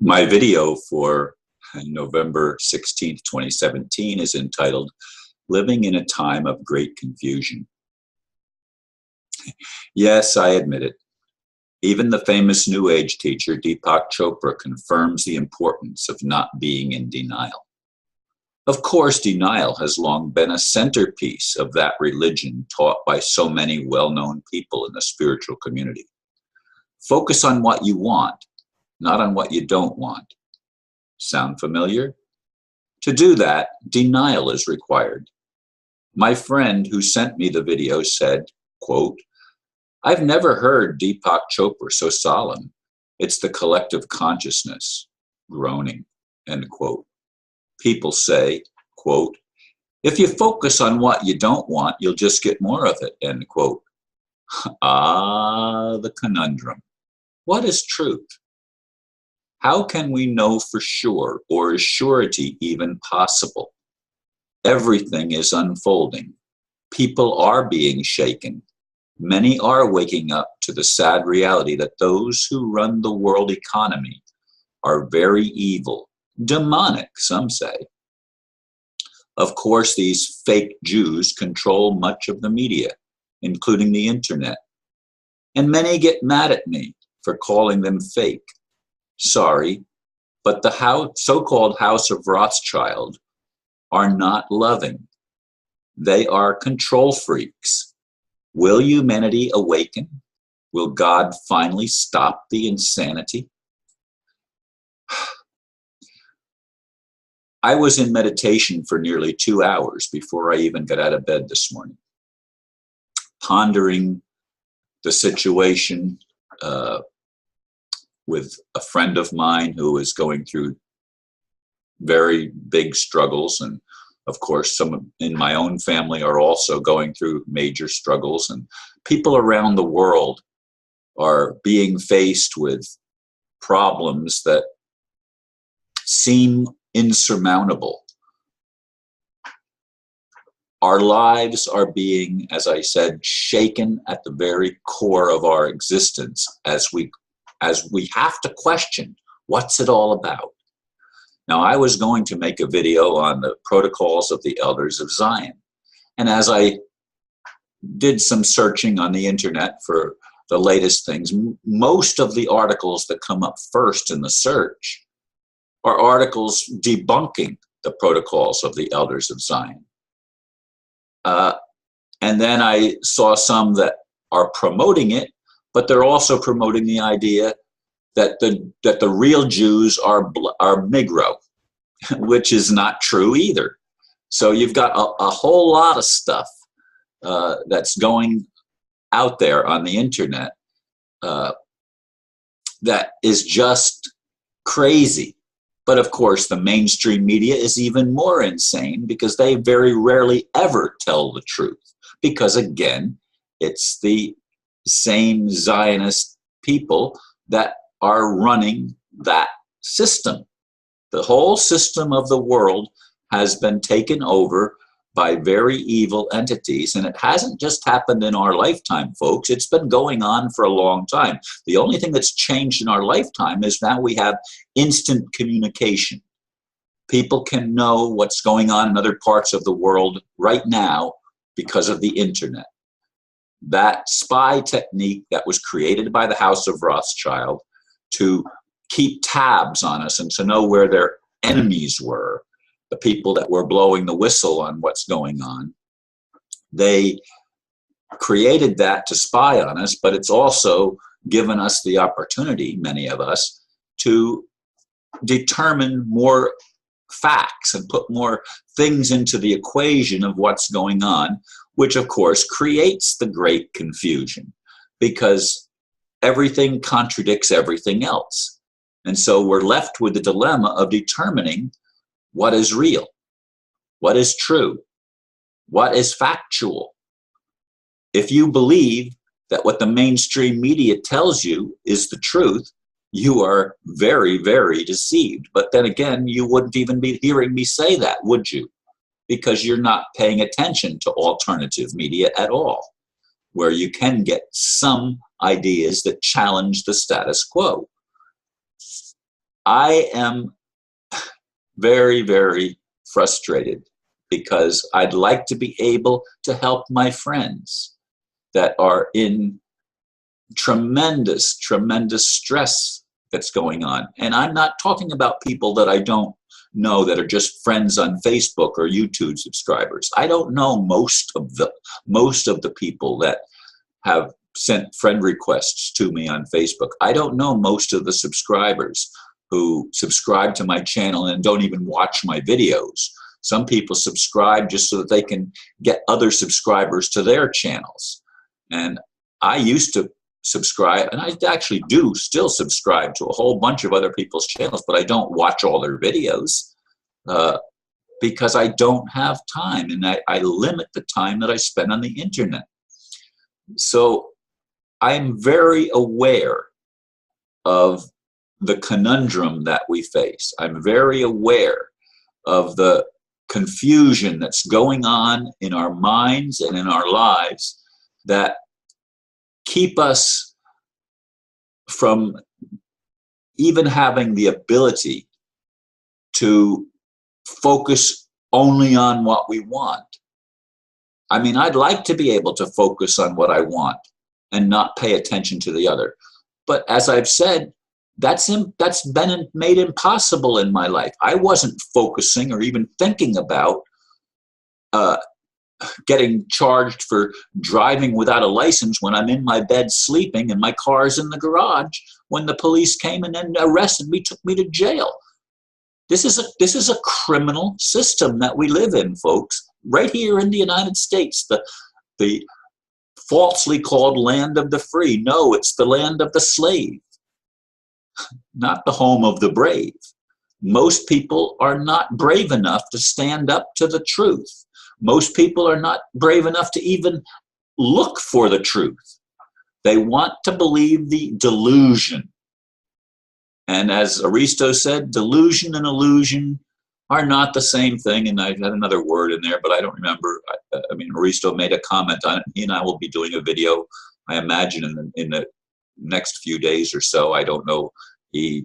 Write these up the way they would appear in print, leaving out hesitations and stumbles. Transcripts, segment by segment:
My video for November 16th, 2017 is entitled Living in a Time of Great Confusion. Yes, I admit it. Even the famous New Age teacher Deepak Chopra confirms the importance of not being in denial. Of course, denial has long been a centerpiece of that religion taught by so many well-known people in the spiritual community. Focus on what you want, not on what you don't want. Sound familiar? To do that, denial is required. My friend who sent me the video said, quote, "I've never heard Deepak Chopra so solemn. It's the collective consciousness, groaning," end quote. People say, quote, "If you focus on what you don't want, you'll just get more of it," end quote. Ah, the conundrum. What is truth? How can we know for sure, or is surety even possible? Everything is unfolding. People are being shaken. Many are waking up to the sad reality that those who run the world economy are very evil, demonic, some say. Of course, these fake Jews control much of the media, including the internet. And many get mad at me for calling them fake. Sorry, but the so-called House of Rothschild are not loving. They are control freaks. Will humanity awaken? Will God finally stop the insanity? I was in meditation for nearly 2 hours before I even got out of bed this morning, pondering the situation with a friend of mine who is going through very big struggles. And of course, some in my own family are also going through major struggles. And people around the world are being faced with problems that seem insurmountable. Our lives are being, as I said, shaken at the very core of our existence as we have to question, what's it all about? Now, I was going to make a video on the protocols of the elders of Zion. And as I did some searching on the internet for the latest things, most of the articles that come up first in the search are articles debunking the protocols of the elders of Zion. And then I saw some that are promoting it, but they're also promoting the idea that the real Jews are Negro, which is not true either. So you've got a whole lot of stuff that's going out there on the internet that is just crazy. But of course, the mainstream media is even more insane because they very rarely ever tell the truth. Because again, it's the same Zionist people that are running that system. The whole system of the world has been taken over by very evil entities, and it hasn't just happened in our lifetime, folks. It's been going on for a long time. The only thing that's changed in our lifetime is now we have instant communication. People can know what's going on in other parts of the world right now because of the internet. That spy technique that was created by the House of Rothschild to keep tabs on us and to know where their enemies were, the people that were blowing the whistle on what's going on. They created that to spy on us, but it's also given us the opportunity, many of us, to determine more facts and put more things into the equation of what's going on, which of course creates the great confusion because everything contradicts everything else. And so we're left with the dilemma of determining what is real, what is true, what is factual. If you believe that what the mainstream media tells you is the truth, you are very, very deceived. But then again, you wouldn't even be hearing me say that, would you? Because you're not paying attention to alternative media at all, where you can get some ideas that challenge the status quo. I am very, very frustrated because I'd like to be able to help my friends that are in tremendous, tremendous stress that's going on. And I'm not talking about people that I don't know that are just friends on Facebook or YouTube subscribers. I don't know most of the people that have sent friend requests to me on Facebook. I don't know most of the subscribers who subscribe to my channel and don't even watch my videos. Some people subscribe just so that they can get other subscribers to their channels. And I used to subscribe, and I actually do still subscribe to a whole bunch of other people's channels, but I don't watch all their videos because I don't have time, and I limit the time that I spend on the internet. So I'm very aware of the conundrum that we face. I'm very aware of the confusion that's going on in our minds and in our lives that keep us from even having the ability to focus only on what we want. I mean, I'd like to be able to focus on what I want and not pay attention to the other. But as I've said, that's been made impossible in my life. I wasn't focusing or even thinking about getting charged for driving without a license when I'm in my bed sleeping and my car's in the garage when the police came and then arrested me, took me to jail. This is a criminal system that we live in, folks, right here in the United States, the falsely called land of the free. No, it's the land of the slave, not the home of the brave. Most people are not brave enough to stand up to the truth. Most people are not brave enough to even look for the truth. They want to believe the delusion. And as Aristo said, delusion and illusion are not the same thing. And I had another word in there, but I don't remember. I mean, Aristo made a comment on it. He and I will be doing a video, I imagine, in the next few days or so. I don't know. He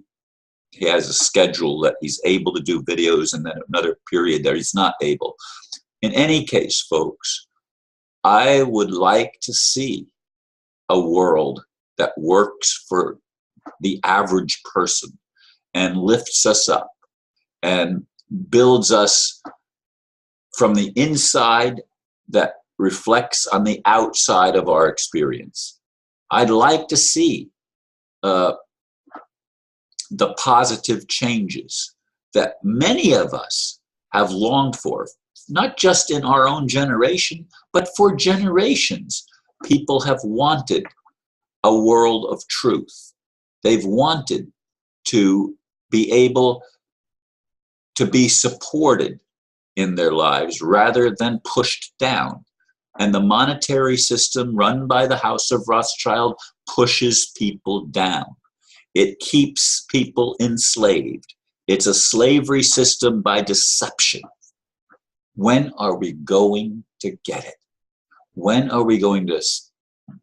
has a schedule that he's able to do videos, and then another period that he's not able. In any case, folks, I would like to see a world that works for the average person and lifts us up and builds us from the inside that reflects on the outside of our experience. I'd like to see the positive changes that many of us have longed for, not just in our own generation, but for generations. People have wanted a world of truth. They've wanted to be able to be supported in their lives rather than pushed down. And the monetary system run by the House of Rothschild pushes people down. It keeps people enslaved. It's a slavery system by deception. When are we going to get it? When are we going to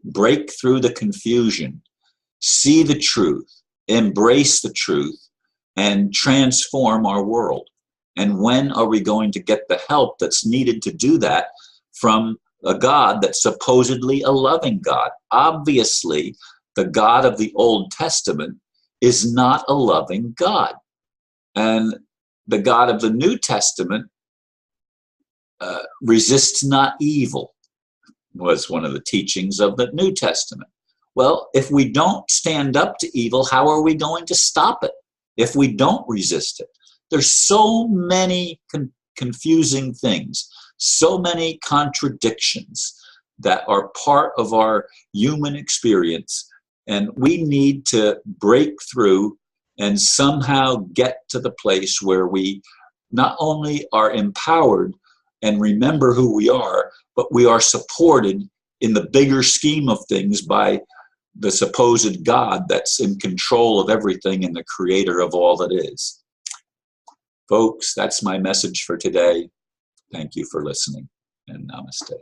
break through the confusion, see the truth, embrace the truth, and transform our world? And when are we going to get the help that's needed to do that from a God that's supposedly a loving God? Obviously, the God of the Old Testament is not a loving God. And the God of the New Testament resists not evil, was one of the teachings of the New Testament. Well, if we don't stand up to evil, how are we going to stop it if we don't resist it? There's so many confusing things, so many contradictions that are part of our human experience, and we need to break through and somehow get to the place where we not only are empowered and remember who we are, but we are supported in the bigger scheme of things by the supposed God that's in control of everything and the creator of all that is. Folks, that's my message for today. Thank you for listening, and namaste.